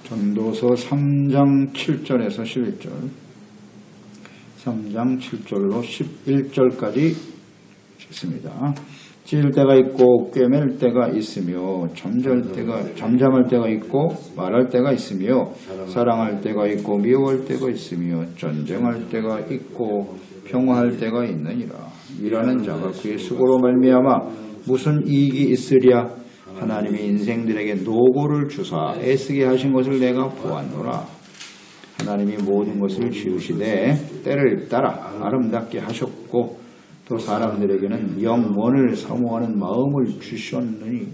전도서 3장 7절에서 11절, 3장 7절로 11절까지 읽습니다. 찢을 때가 있고 꿰맬 때가 있으며 잠잠할 때가 있고 말할 때가 있으며 사랑할 때가 있고 미워할 때가 있으며 전쟁할 때가 있고 평화할 때가 있느니라. 일하는 자가 그의 수고로 말미암아 무슨 이익이 있으랴. 하나님이 인생들에게 노고를 주사 애쓰게 하신 것을 내가 보았노라. 하나님이 모든 것을 지으시되 때를 따라 아름답게 하셨고 또 사람들에게는 영원을 사모하는 마음을 주셨느니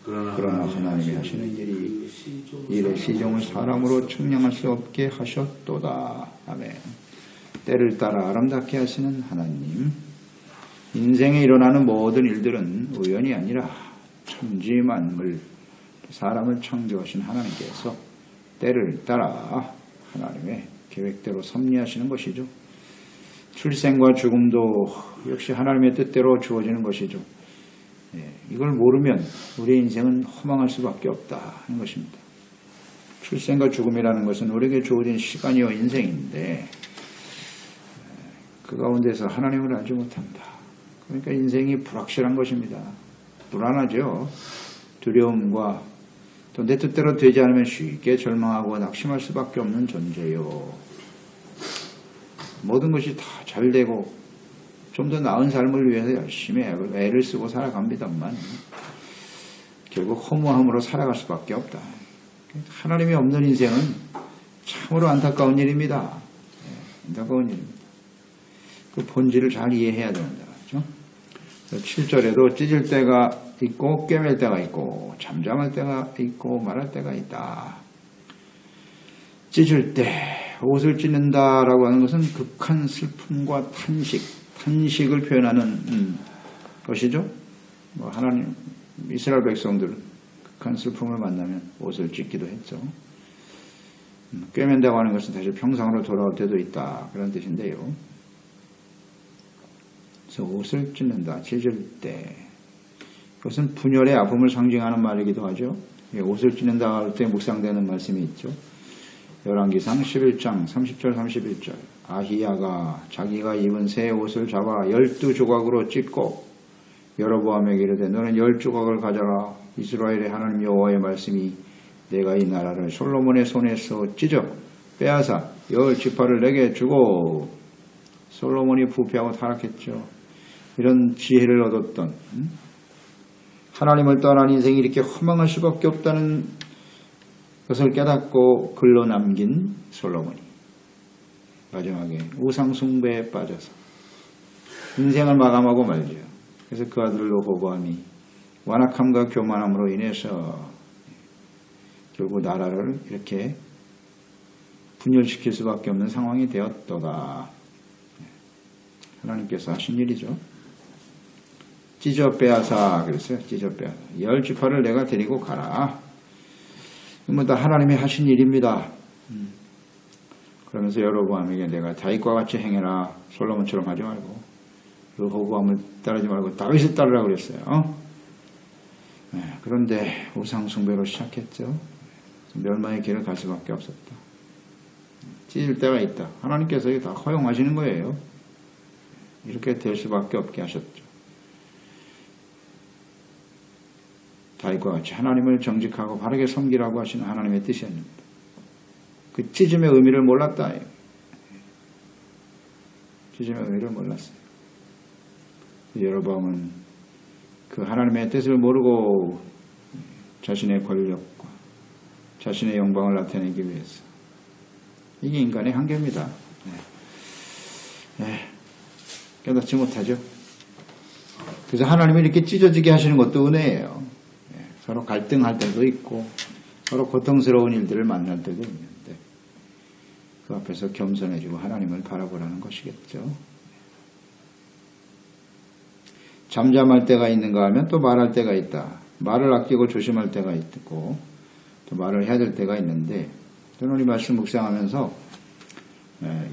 그러나 하나님이 하시는 일의 시종을 사람으로 측량할 수 없게 하셨도다. 아멘. 때를 따라 아름답게 하시는 하나님. 인생에 일어나는 모든 일들은 우연이 아니라 천지만물 사람을 창조하신 하나님께서 때를 따라 하나님의 계획대로 섭리하시는 것이죠. 출생과 죽음도 역시 하나님의 뜻대로 주어지는 것이죠. 이걸 모르면 우리의 인생은 허망할 수밖에 없다 하는 것입니다. 출생과 죽음이라는 것은 우리에게 주어진 시간이요 인생인데 그 가운데서 하나님을 알지 못한다. 그러니까 인생이 불확실한 것입니다. 불안하죠. 두려움과 또 내 뜻대로 되지 않으면 쉽게 절망하고 낙심할 수밖에 없는 존재요. 모든 것이 다 잘 되고 좀 더 나은 삶을 위해서 열심히 애를 쓰고 살아갑니다만 결국 허무함으로 살아갈 수밖에 없다. 하나님이 없는 인생은 참으로 안타까운 일입니다. 안타까운 일입니다. 그 본질을 잘 이해해야 된다. 그렇죠? 7절에도 찢을 때가 있고 꿰맬 때가 있고 잠잠할 때가 있고 말할 때가 있다. 찢을 때 옷을 찢는다라고 하는 것은 극한 슬픔과 탄식을 표현하는 것이죠. 하나님 이스라엘 백성들 극한 슬픔을 만나면 옷을 찢기도 했죠. 꿰맨다고 하는 것은 다시 평상으로 돌아올 때도 있다 그런 뜻인데요. 그래서 옷을 찢는다, 찢을 때 그것은 분열의 아픔을 상징하는 말이기도 하죠. 옷을 찢는다 할 때 묵상되는 말씀이 있죠. 열왕기상 11장 30절 31절 아히야가 자기가 입은 새 옷을 잡아 12조각으로 찢고 여로보암에게 이르되 너는 10조각을 가져라. 이스라엘의 하나님 여호와의 말씀이 내가 이 나라를 솔로몬의 손에서 찢어 빼앗아 10지파를 내게 주고 솔로몬이 부패하고 타락했죠. 이런 지혜를 얻었던 하나님을 떠난 인생이 이렇게 허망할 수밖에 없다는 그것을 깨닫고 글로 남긴 솔로몬이 마지막에 우상숭배에 빠져서 인생을 마감하고 말죠. 그래서 그 아들 르호보암이 완악함과 교만함으로 인해서 결국 나라를 이렇게 분열시킬 수밖에 없는 상황이 되었도다. 하나님께서 하신 일이죠. 찢어 빼앗아 그랬어요. 찢어 빼앗아 10지파를 내가 데리고 가라. 다 하나님이 하신 일입니다. 그러면서 여로보암에게 내가 다윗과 같이 행해라. 솔로몬처럼 하지 말고 르호보암을 따르지 말고 다윗을 따르라고 그랬어요. 그런데 우상숭배로 시작했죠. 멸망의 길을 갈 수밖에 없었다. 찢을 때가 있다. 하나님께서 이게 다 허용하시는 거예요. 이렇게 될 수밖에 없게 하셨죠. 다윗과 같이 하나님을 정직하고 바르게 섬기라고 하시는 하나님의 뜻이었습니다. 그 찢음의 의미를 몰랐다. 찢음의 의미를 몰랐어요. 여로보암은 그 하나님의 뜻을 모르고 자신의 권력과 자신의 영광을 나타내기 위해서 이게 인간의 한계입니다. 깨닫지 못하죠. 그래서 하나님이 이렇게 찢어지게 하시는 것도 은혜예요. 서로 갈등할 때도 있고 서로 고통스러운 일들을 만날 때도 있는데 그 앞에서 겸손해지고 하나님을 바라보라는 것이겠죠. 잠잠할 때가 있는가 하면 또 말할 때가 있다. 말을 아끼고 조심할 때가 있고 또 말을 해야 될 때가 있는데 저는 이 말씀 묵상하면서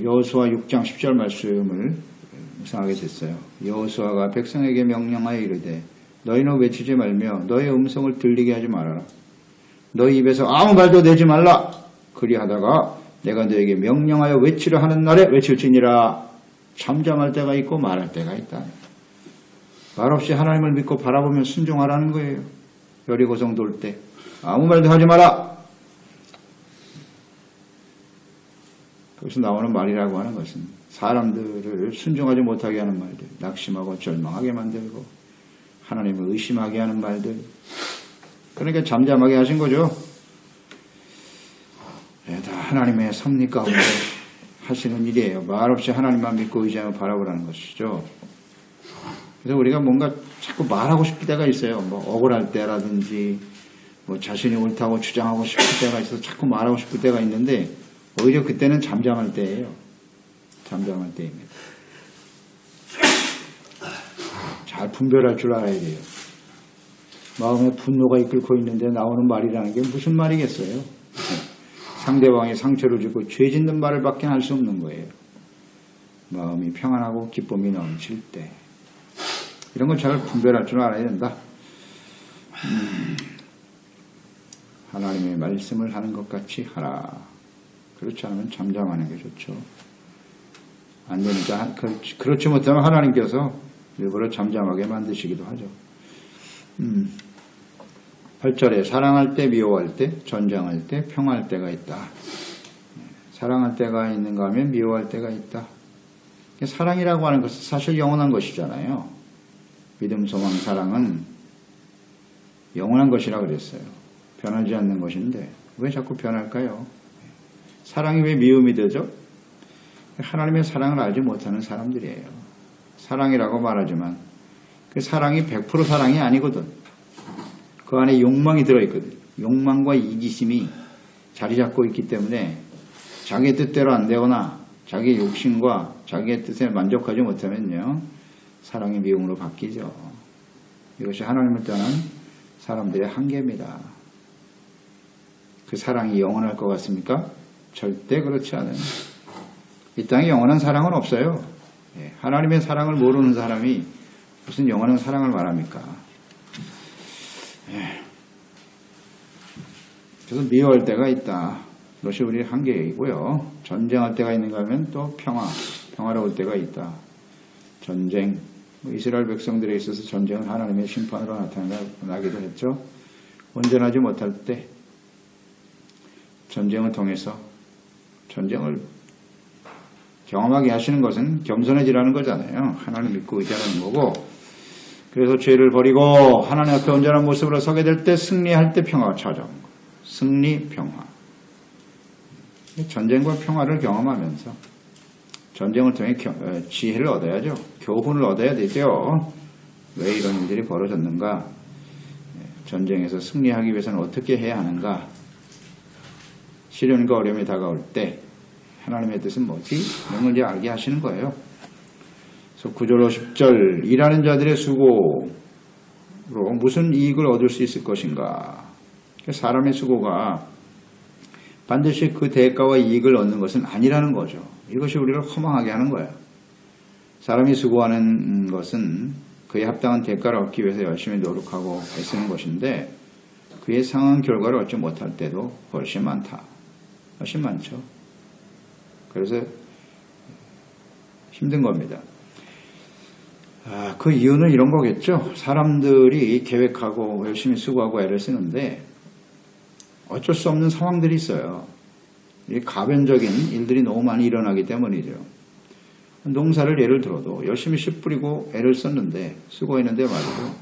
여호수아 6장 10절 말씀을 묵상하게 됐어요. 여호수아가 백성에게 명령하여 이르되 너희는 외치지 말며 너의 음성을 들리게 하지 말아라. 너희 입에서 아무 말도 내지 말라. 그리하다가 내가 너에게 명령하여 외치려 하는 날에 외칠지니라. 잠잠할 때가 있고 말할 때가 있다. 말없이 하나님을 믿고 바라보면 순종하라는 거예요. 여리고성 돌 때 아무 말도 하지 마라. 거기서 나오는 말이라고 하는 것은 사람들을 순종하지 못하게 하는 말들, 낙심하고 절망하게 만들고 하나님을 의심하게 하는 말들. 그러니까 잠잠하게 하신 거죠. 다 하나님의 섭리 가운데 하시는 일이에요. 말없이 하나님만 믿고 의지하며 바라보라는 것이죠. 그래서 우리가 뭔가 자꾸 말하고 싶을 때가 있어요. 뭐 억울할 때라든지 뭐 자신이 옳다고 주장하고 싶을 때가 있어서 자꾸 말하고 싶을 때가 있는데 오히려 그때는 잠잠할 때예요. 잠잠할 때입니다. 잘 분별할 줄 알아야 돼요. 마음에 분노가 이끌고 있는데 나오는 말이라는 게 무슨 말이겠어요? 상대방의 상처를 주고 죄 짓는 말을 밖에 할 수 없는 거예요. 마음이 평안하고 기쁨이 넘칠 때 이런 걸 잘 분별할 줄 알아야 된다. 하나님의 말씀을 하는 것 같이 하라. 그렇지 않으면 잠잠하는 게 좋죠. 안 되니까 그렇지 못하면 하나님께서 일부러 잠잠하게 만드시기도 하죠. 8절에 사랑할 때 미워할 때 전쟁할 때 평화할 때가 있다. 사랑할 때가 있는가 하면 미워할 때가 있다. 사랑이라고 하는 것은 사실 영원한 것이잖아요. 믿음, 소망, 사랑은 영원한 것이라 그랬어요. 변하지 않는 것인데 왜 자꾸 변할까요? 사랑이 왜 미움이 되죠? 하나님의 사랑을 알지 못하는 사람들이에요. 사랑이라고 말하지만 그 사랑이 100% 사랑이 아니거든. 그 안에 욕망이 들어있거든. 욕망과 이기심이 자리 잡고 있기 때문에 자기의 뜻대로 안 되거나 자기의 욕심과 자기의 뜻에 만족하지 못하면요. 사랑이 미움으로 바뀌죠. 이것이 하나님을 떠난 사람들의 한계입니다. 그 사랑이 영원할 것 같습니까? 절대 그렇지 않아요. 이 땅에 영원한 사랑은 없어요. 하나님의 사랑을 모르는 사람이 무슨 영원한 사랑을 말합니까? 그래서 미워할 때가 있다. 그것이 우리의 한계이고요. 전쟁할 때가 있는가 하면 또 평화로울 때가 있다. 전쟁, 이스라엘 백성들에 있어서 전쟁은 하나님의 심판으로 나타나기도 했죠. 온전하지 못할 때 전쟁을 통해서 전쟁을 경험하게 하시는 것은 겸손해지라는 거잖아요. 하나님 믿고 의지하는 거고. 그래서 죄를 버리고 하나님 앞에 온전한 모습으로 서게 될 때 승리할 때 평화가 찾아온 거예요. 승리, 평화. 전쟁과 평화를 경험하면서 전쟁을 통해 지혜를 얻어야죠. 교훈을 얻어야 되죠. 왜 이런 일들이 벌어졌는가? 전쟁에서 승리하기 위해서는 어떻게 해야 하는가? 시련과 어려움이 다가올 때 하나님의 뜻은 뭐지? 이런 걸 이제 알게 하시는 거예요. 그래서 9절 50절 일하는 자들의 수고로 무슨 이익을 얻을 수 있을 것인가? 사람의 수고가 반드시 그 대가와 이익을 얻는 것은 아니라는 거죠. 이것이 우리를 허망하게 하는 거예요. 사람이 수고하는 것은 그에 합당한 대가를 얻기 위해서 열심히 노력하고 애쓰는 것인데 그에 상한 결과를 얻지 못할 때도 훨씬 많다. 훨씬 많죠. 그래서 힘든 겁니다. 그 이유는 이런 거겠죠. 사람들이 계획하고 열심히 수고하고 애를 쓰는데 어쩔 수 없는 상황들이 있어요. 가변적인 일들이 너무 많이 일어나기 때문이죠. 농사를 예를 들어도 열심히 씨 뿌리고 애를 썼는데 수고했는데 말이죠.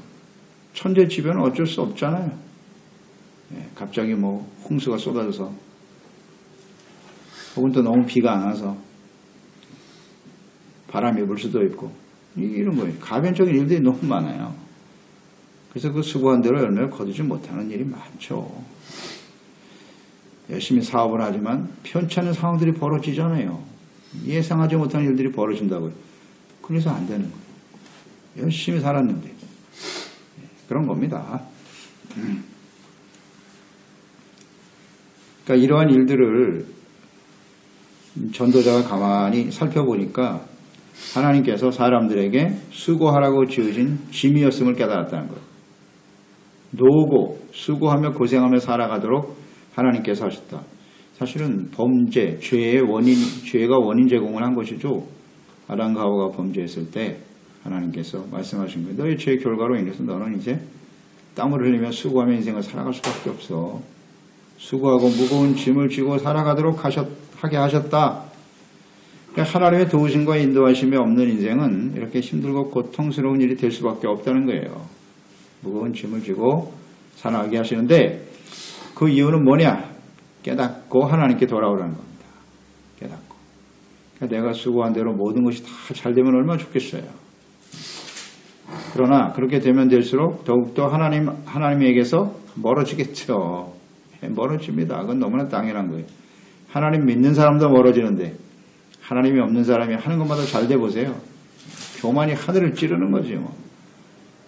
천재지변은 어쩔 수 없잖아요. 갑자기 뭐 홍수가 쏟아져서 혹은 또 너무 비가 안 와서 바람이 불 수도 있고 이런 거예요. 가변적인 일들이 너무 많아요. 그래서 그 수고한 대로 열매를 거두지 못하는 일이 많죠. 열심히 사업을 하지만 편치 않은 상황들이 벌어지잖아요. 예상하지 못한 일들이 벌어진다고요. 그래서 안 되는 거예요. 열심히 살았는데 그런 겁니다. 그러니까 이러한 일들을 전도자가 가만히 살펴보니까 하나님께서 사람들에게 수고하라고 지으신 짐이었음을 깨달았다는 거예요. 노고 수고하며 고생하며 살아가도록 하나님께서 하셨다. 사실은 범죄, 죄가 원인 제공을 한 것이죠. 아담과 하와가 범죄했을 때 하나님께서 말씀하신 거예요. 너의 죄의 결과로 인해서 너는 이제 땀을 흘리며 수고하며 인생을 살아갈 수밖에 없어. 수고하고 무거운 짐을 지고 살아가도록 하게 하셨다. 그러니까 하나님의 도우심과 인도하심이 없는 인생은 이렇게 힘들고 고통스러운 일이 될 수밖에 없다는 거예요. 무거운 짐을 지고 살아가게 하시는데 그 이유는 뭐냐? 깨닫고 하나님께 돌아오라는 겁니다. 깨닫고. 그러니까 내가 수고한 대로 모든 것이 다 잘 되면 얼마나 좋겠어요. 그러나 그렇게 되면 될수록 더욱더 하나님에게서 멀어지겠죠. 멀어집니다. 그건 너무나 당연한 거예요. 하나님 믿는 사람도 멀어지는데 하나님이 없는 사람이 하는 것마다 잘 돼 보세요. 교만이 하늘을 찌르는 거지 뭐.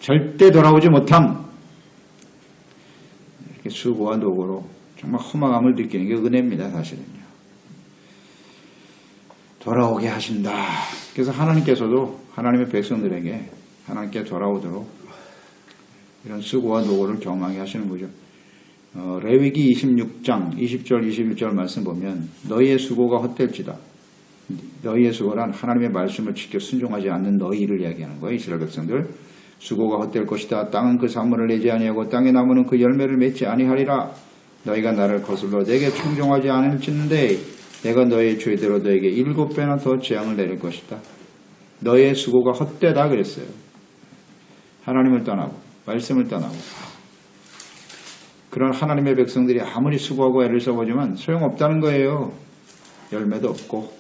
절대 돌아오지 못함. 이렇게 수고와 노고로 정말 허망함을 느끼는 게 은혜입니다. 사실은요. 돌아오게 하신다. 그래서 하나님께서도 하나님의 백성들에게 하나님께 돌아오도록 이런 수고와 노고를 경험하게 하시는 거죠. 레위기 26장 20절 21절 말씀 보면 너희의 수고가 헛될지다. 너희의 수고란 하나님의 말씀을 지켜 순종하지 않는 너희를 이야기하는 거예요. 이스라엘 백성들. 수고가 헛될 것이다. 땅은 그 산물을 내지 아니하고 땅의 나무는 그 열매를 맺지 아니하리라. 너희가 나를 거슬러 내게 충종하지 않을진데 내가 너희의 죄대로 너에게 7배나 더 재앙을 내릴 것이다. 너희의 수고가 헛되다 그랬어요. 하나님을 떠나고 말씀을 떠나고 그런 하나님의 백성들이 아무리 수고하고 애를 써보지만 소용없다는 거예요. 열매도 없고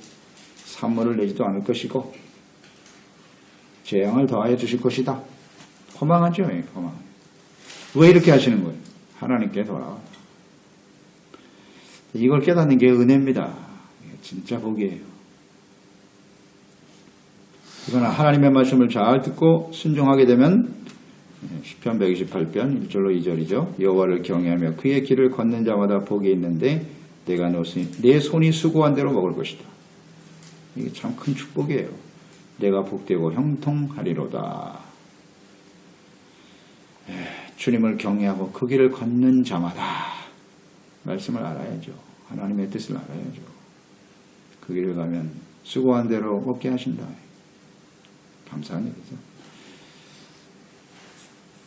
산물을 내지도 않을 것이고 재앙을 더하여 주실 것이다. 허망하죠. 허망. 왜 이렇게 하시는 거예요? 하나님께 돌아와. 이걸 깨닫는 게 은혜입니다. 진짜 복이에요. 이거는 하나님의 말씀을 잘 듣고 순종하게 되면 시편 128편 1절로 2절이죠. 여호와를 경외하며 그의 길을 걷는 자마다 복이 있는데 내가 내 손이 수고한 대로 먹을 것이다. 이게 참 큰 축복이에요. 내가 복되고 형통하리로다. 주님을 경외하고 그 길을 걷는 자마다 말씀을 알아야죠. 하나님의 뜻을 알아야죠. 그 길을 가면 수고한 대로 먹게 하신다. 감사한 얘기죠.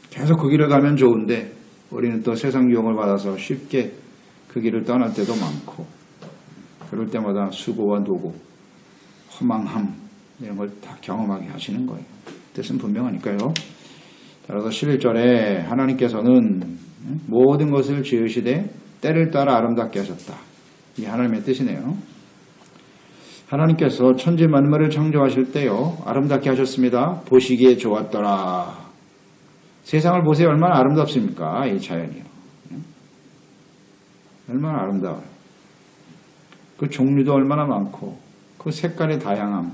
계속 그 길을 가면 좋은데 우리는 또 세상 유혹을 받아서 쉽게 그 길을 떠날 때도 많고 그럴 때마다 수고와 노고, 허망함 이런 걸 다 경험하게 하시는 거예요. 뜻은 분명하니까요. 따라서 11절에 하나님께서는 모든 것을 지으시되 때를 따라 아름답게 하셨다. 이게 하나님의 뜻이네요. 하나님께서 천지 만물을 창조하실 때요 아름답게 하셨습니다. 보시기에 좋았더라. 세상을 보세요. 얼마나 아름답습니까? 이 자연이요. 얼마나 아름다워요. 그 종류도 얼마나 많고 그 색깔의 다양함,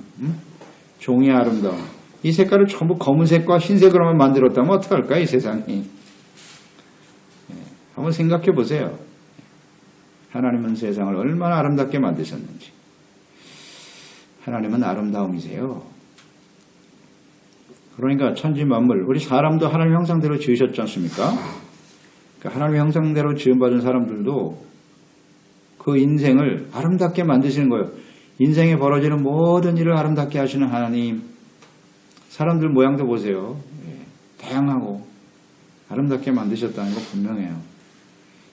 종의 아름다움. 이 색깔을 전부 검은색과 흰색으로만 만들었다면 어떡할까 이 세상이. 한번 생각해 보세요. 하나님은 세상을 얼마나 아름답게 만드셨는지. 하나님은 아름다움이세요. 그러니까 천지 만물, 우리 사람도 하나님 형상대로 지으셨지 않습니까? 그러니까 하나님 형상대로 지음받은 사람들도 그 인생을 아름답게 만드시는 거예요. 인생에 벌어지는 모든 일을 아름답게 하시는 하나님. 사람들 모양도 보세요. 다양하고 아름답게 만드셨다는 거 분명해요.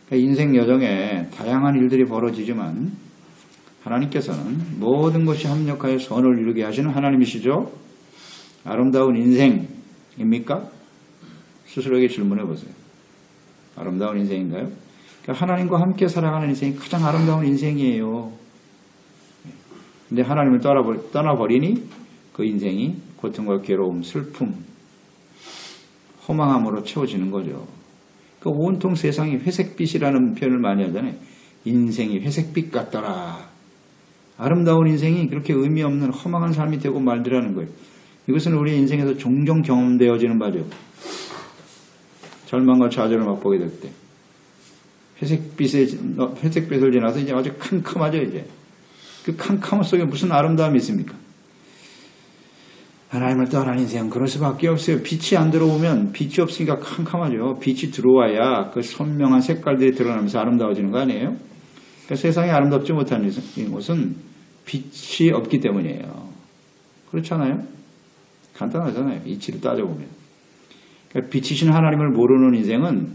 그러니까 인생 여정에 다양한 일들이 벌어지지만 하나님께서는 모든 것이 합력하여 선을 이루게 하시는 하나님이시죠. 아름다운 인생입니까? 스스로에게 질문해 보세요. 아름다운 인생인가요? 그러니까 하나님과 함께 살아가는 인생이 가장 아름다운 인생이에요. 근데 하나님을 떠나버리니 그 인생이 고통과 괴로움, 슬픔, 허망함으로 채워지는 거죠. 그러니까 온통 세상이 회색빛이라는 표현을 많이 하잖아요. 인생이 회색빛 같더라. 아름다운 인생이 그렇게 의미 없는 허망한 삶이 되고 말더라는 거예요. 이것은 우리 인생에서 종종 경험되어지는 바죠. 절망과 좌절을 맛보게 될 때. 회색빛을 지나서 이제 아주 캄캄하죠, 이제. 그 캄캄함 속에 무슨 아름다움이 있습니까? 하나님을 떠난 인생은 그럴 수밖에 없어요. 빛이 안 들어오면 빛이 없으니까 캄캄하죠. 빛이 들어와야 그 선명한 색깔들이 드러나면서 아름다워지는 거 아니에요? 그러니까 세상에 아름답지 못한 것은 빛이 없기 때문이에요. 그렇잖아요? 간단하잖아요. 이치를 따져보면. 그러니까 빛이신 하나님을 모르는 인생은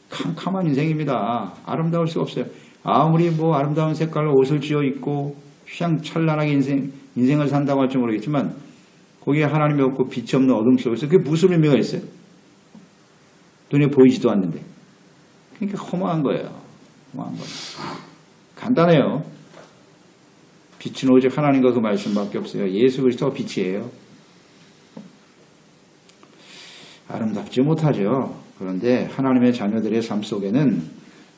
캄캄한 인생입니다. 아름다울 수가 없어요. 아무리 뭐 아름다운 색깔로 옷을 지어 입고 휘황찬란하게 인생을 산다고 할지 모르겠지만 거기에 하나님이 없고 빛이 없는 어둠 속에서 그게 무슨 의미가 있어요? 눈에 보이지도 않는데. 그러니까 허무한 거예요. 허무한 거예요. 간단해요. 빛은 오직 하나님과 그 말씀밖에 없어요. 예수 그리스도가 빛이에요. 아름답지 못하죠. 그런데 하나님의 자녀들의 삶 속에는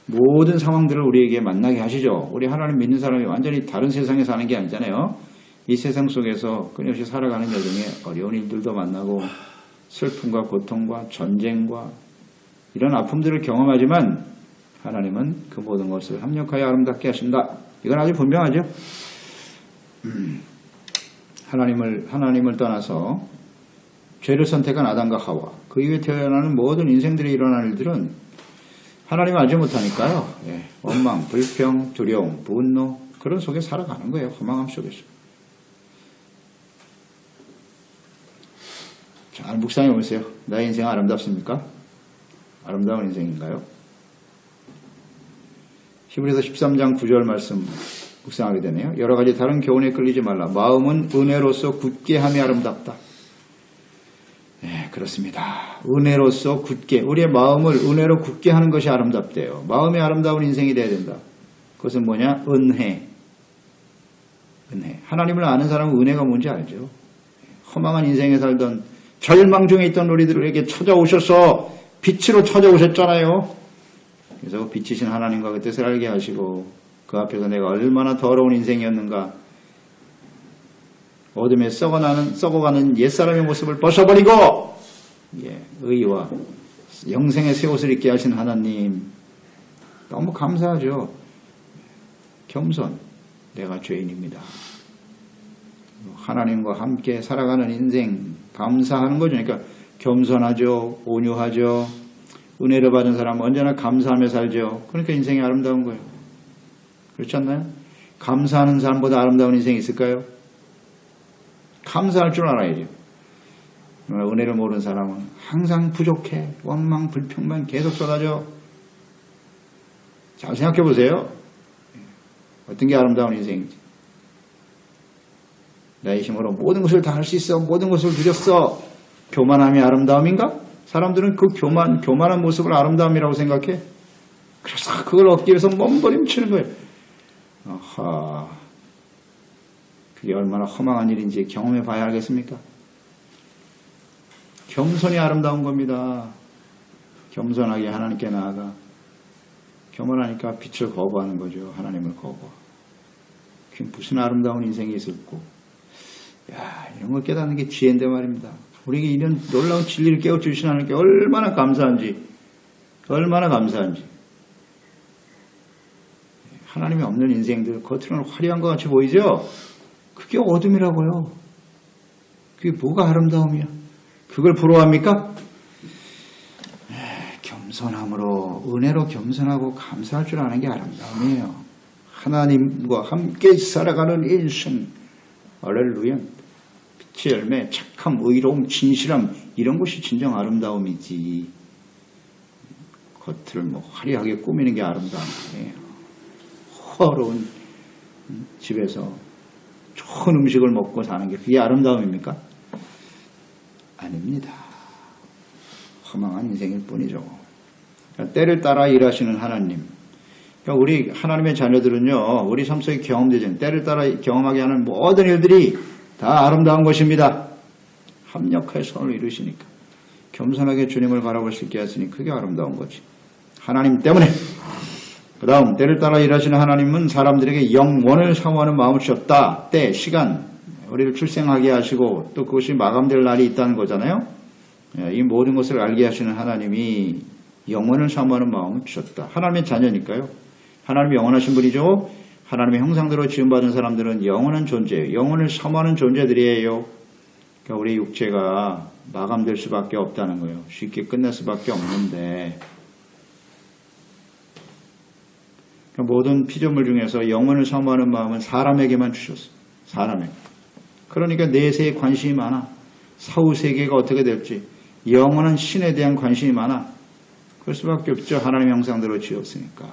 모든 상황들을 우리에게 만나게 하시죠. 우리 하나님 믿는 사람이 완전히 다른 세상에 사는 게 아니잖아요. 이 세상 속에서 끊임없이 살아가는 여정에 어려운 일들도 만나고 슬픔과 고통과 전쟁과 이런 아픔들을 경험하지만 하나님은 그 모든 것을 합력하여 아름답게 하신다. 이건 아주 분명하죠. 하나님을 떠나서 죄를 선택한 아담과 하와 그 이후에 태어나는 모든 인생들이 일어나는 일들은 하나님을 알지 못하니까요. 예, 원망, 불평, 두려움, 분노 그런 속에 살아가는 거예요. 허망함 속에서. 잘 묵상해 보세요. 나의 인생은 아름답습니까? 아름다운 인생인가요? 히브리서 13장 9절 말씀 묵상하게 되네요. 여러 가지 다른 교훈에 끌리지 말라. 마음은 은혜로서 굳게 함이 아름답다. 네, 그렇습니다. 은혜로서 굳게, 우리의 마음을 은혜로 굳게 하는 것이 아름답대요. 마음이 아름다운 인생이 되어야 된다. 그것은 뭐냐? 은혜. 하나님을 아는 사람은 은혜가 뭔지 알죠. 허망한 인생에 살던 절망 중에 있던 우리들에게 찾아오셔서 빛으로 찾아오셨잖아요. 그래서 빛이신 하나님과 그 뜻을 알게 하시고 그 앞에서 내가 얼마나 더러운 인생이었는가, 어둠에 썩어가는 옛사람의 모습을 벗어버리고 의와 영생의 새 옷을 입게 하신 하나님, 너무 감사하죠. 겸손, 내가 죄인입니다. 하나님과 함께 살아가는 인생 감사하는 거죠. 그러니까 겸손하죠, 온유하죠. 은혜를 받은 사람은 언제나 감사하며 살죠. 그러니까 인생이 아름다운 거예요. 그렇지 않나요? 감사하는 사람보다 아름다운 인생이 있을까요? 감사할 줄 알아야죠. 은혜를 모르는 사람은 항상 부족해, 원망, 불평만 계속 쏟아져. 잘 생각해 보세요. 어떤 게 아름다운 인생인지. 나의 힘으로 모든 것을 다 할 수 있어, 모든 것을 누렸어. 교만함이 아름다움인가? 사람들은 그 교만한 모습을 아름다움이라고 생각해. 그래서 그걸 얻기 위해서 몸부림치는 거예요. 아하, 그게 얼마나 허망한 일인지 경험해 봐야 알겠습니까? 겸손이 아름다운 겁니다. 겸손하게 하나님께 나아가. 겸손하니까 빛을 거부하는 거죠. 하나님을 거부. 그게 무슨 아름다운 인생이 있을고. 야, 이런 걸 깨닫는 게 지혜인데 말입니다. 우리에게 이런 놀라운 진리를 깨워주신 하나님께 얼마나 감사한지. 하나님이 없는 인생들, 겉으로는 화려한 것 같이 보이죠? 그게 어둠이라고요. 그게 뭐가 아름다움이야? 그걸 부러워합니까? 겸손함으로, 은혜로 겸손하고 감사할 줄 아는 게 아름다움이에요. 하나님과 함께 살아가는 인생. 할렐루야. 빛의 열매, 착함, 의로움, 진실함, 이런 것이 진정 아름다움이지. 겉을 화려하게 꾸미는 게 아름다움 아니에요. 호화로운 집에서 좋은 음식을 먹고 사는 게 그게 아름다움입니까? 아닙니다. 허망한 인생일 뿐이죠. 그러니까 때를 따라 일하시는 하나님. 그러니까 우리 하나님의 자녀들은요, 우리 삶 속에 경험되는 때를 따라 경험하게 하는 모든 일들이 다 아름다운 것입니다. 합력하여 선을 이루시니까. 겸손하게 주님을 바라볼 수 있게 하시니 그게 아름다운 거지. 하나님 때문에. 그 다음 때를 따라 일하시는 하나님은 사람들에게 영원을 사모하는 마음을 주셨다. 때, 시간, 우리를 출생하게 하시고 또 그것이 마감될 날이 있다는 거잖아요. 이 모든 것을 알게 하시는 하나님이 영원을 사모하는 마음을 주셨다. 하나님의 자녀니까요. 하나님이 영원하신 분이죠. 하나님의 형상대로 지음받은 사람들은 영원한 존재예요. 영원을 사모하는 존재들이에요. 그러니까 우리 육체가 마감될 수밖에 없다는 거예요. 쉽게 끝날 수밖에 없는데 그러니까 모든 피조물 중에서 영혼을 사모하는 마음은 사람에게만 주셨어. 사람에게. 그러니까 내세에 관심이 많아. 사후세계가 어떻게 될지. 영혼은 신에 대한 관심이 많아. 그럴 수밖에 없죠. 하나님의 형상대로 지었으니까.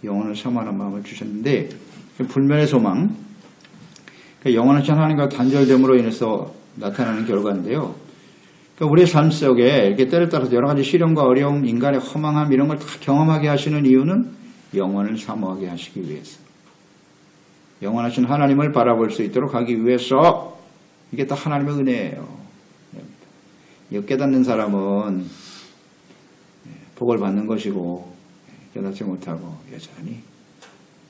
영혼을 사모하는 마음을 주셨는데 불멸의 소망. 그러니까 영원하신 하나님과 단절됨으로 인해서 나타나는 결과인데요. 그러니까 우리의 삶 속에 이렇게 때를 따라서 여러 가지 시련과 어려움, 인간의 허망함 이런 걸 다 경험하게 하시는 이유는 영혼을 사모하게 하시기 위해서. 영원하신 하나님을 바라볼 수 있도록 하기 위해서. 이게 다 하나님의 은혜예요. 이거 깨닫는 사람은 복을 받는 것이고 깨닫지 못하고 여전히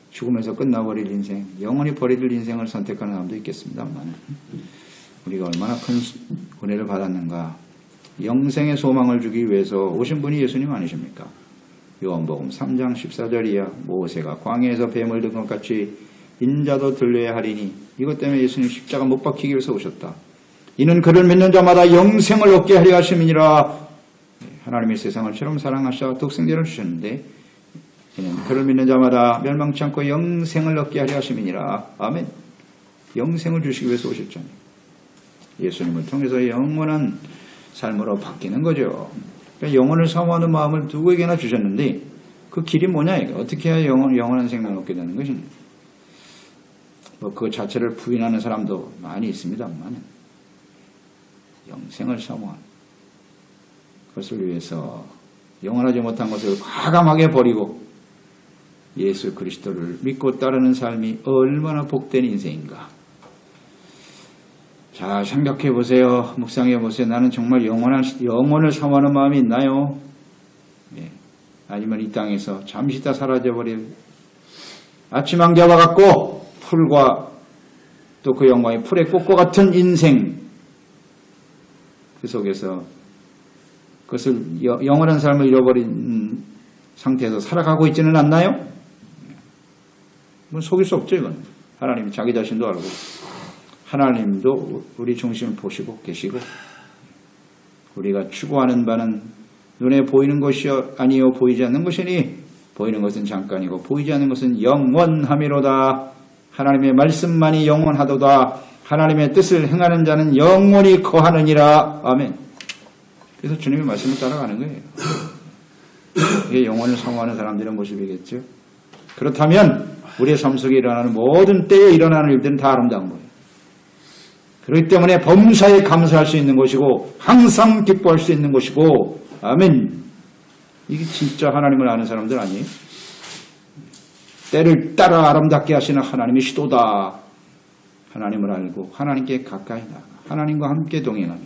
죽으면서 끝나버릴 인생, 영원히 버릴 인생을 선택하는 사람도 있겠습니다만 우리가 얼마나 큰 은혜를 받았는가. 영생의 소망을 주기 위해서 오신 분이 예수님 아니십니까? 요한복음 3장 14절이야. 모세가 광야에서 뱀을 든 것 같이 인자도 들려야 하리니. 이것 때문에 예수님 십자가 못 박히기 위해서 오셨다. 이는 그를 믿는 자마다 영생을 얻게 하려 하심이니라. 하나님의 세상을 처럼 사랑하셔 독생자를 주셨는데 이는 그를 믿는 자마다 멸망치 않고 영생을 얻게 하려 하심이니라. 아멘. 영생을 주시기 위해서 오셨잖아요. 예수님을 통해서 영원한 삶으로 바뀌는 거죠. 그러니까 영혼을 사모하는 마음을 누구에게나 주셨는데 그 길이 뭐냐 이게. 어떻게 해야 영원한 생명을 얻게 되는 것입니까? 그 자체를 부인하는 사람도 많이 있습니다만 영생을 사모하는 그것을 위해서 영원하지 못한 것을 과감하게 버리고 예수 그리스도를 믿고 따르는 삶이 얼마나 복된 인생인가. 자, 생각해 보세요. 묵상해 보세요. 나는 정말 영혼을 사모하는 마음이 있나요? 예. 아니면 이 땅에서 잠시 있다 사라져버릴 아침 안개와 같고 풀과 또 그 영광이 풀의 꽃과 같은 인생, 그 속에서 그것을 영원한 삶을 잃어버린 상태에서 살아가고 있지는 않나요? 속일 수 없죠. 이건 하나님이 자기 자신도 알고 하나님도 우리 중심을 보시고 계시고 우리가 추구하는 바는 눈에 보이는 것이 아니요 보이지 않는 것이니 보이는 것은 잠깐이고 보이지 않는 것은 영원함이로다. 하나님의 말씀만이 영원하도다. 하나님의 뜻을 행하는 자는 영원히 거하느니라. 아멘. 그래서 주님의 말씀을 따라가는 거예요. 이게 영혼을 사모하는 사람들의 모습이겠죠. 그렇다면 우리의 삶 속에 일어나는 모든 때에 일어나는 일들은 다 아름다운 거예요. 그렇기 때문에 범사에 감사할 수 있는 것이고 항상 기뻐할 수 있는 것이고 아멘. 이게 진짜 하나님을 아는 사람들 아니에요? 때를 따라 아름답게 하시는 하나님의 시도다. 하나님을 알고 하나님께 가까이 나가 하나님과 함께 동행하며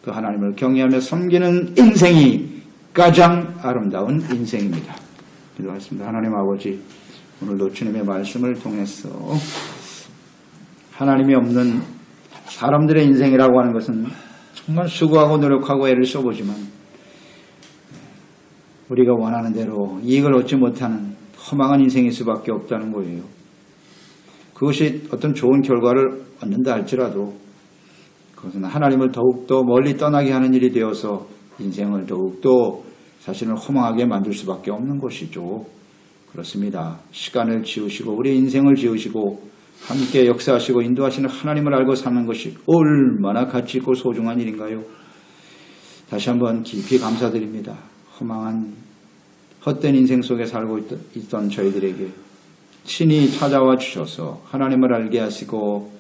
그 하나님을 경외하며 섬기는 인생이 가장 아름다운 인생입니다. 기도하겠습니다. 하나님 아버지, 오늘도 주님의 말씀을 통해서 하나님이 없는 사람들의 인생이라고 하는 것은 정말 수고하고 노력하고 애를 써보지만 우리가 원하는 대로 이익을 얻지 못하는 허망한 인생일 수밖에 없다는 거예요. 그것이 어떤 좋은 결과를 얻는다 할지라도 그것은 하나님을 더욱더 멀리 떠나게 하는 일이 되어서 인생을 더욱더 자신을 허망하게 만들 수밖에 없는 것이죠. 그렇습니다. 시간을 지으시고 우리 인생을 지으시고 함께 역사하시고 인도하시는 하나님을 알고 사는 것이 얼마나 가치 있고 소중한 일인가요? 다시 한번 깊이 감사드립니다. 허망한 헛된 인생 속에 살고 있던 저희들에게 친히 찾아와 주셔서 하나님을 알게 하시고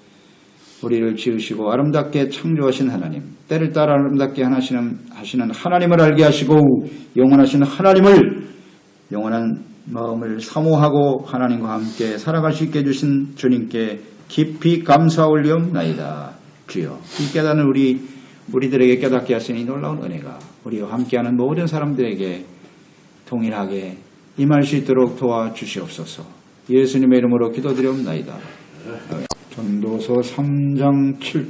우리를 지으시고 아름답게 창조하신 하나님, 때를 따라 아름답게 하시는 하나님을 알게 하시고 영원하신 하나님을 영원한 마음을 사모하고 하나님과 함께 살아갈 수 있게 해주신 주님께 깊이 감사 올리옵나이다. 주여, 이 깨닫는 우리들에게 깨닫게 하시는 이 놀라운 은혜가 우리와 함께하는 모든 사람들에게 동일하게 임할 수 있도록 도와주시옵소서. 예수님의 이름으로 기도드리옵나이다. 전도서 3장 7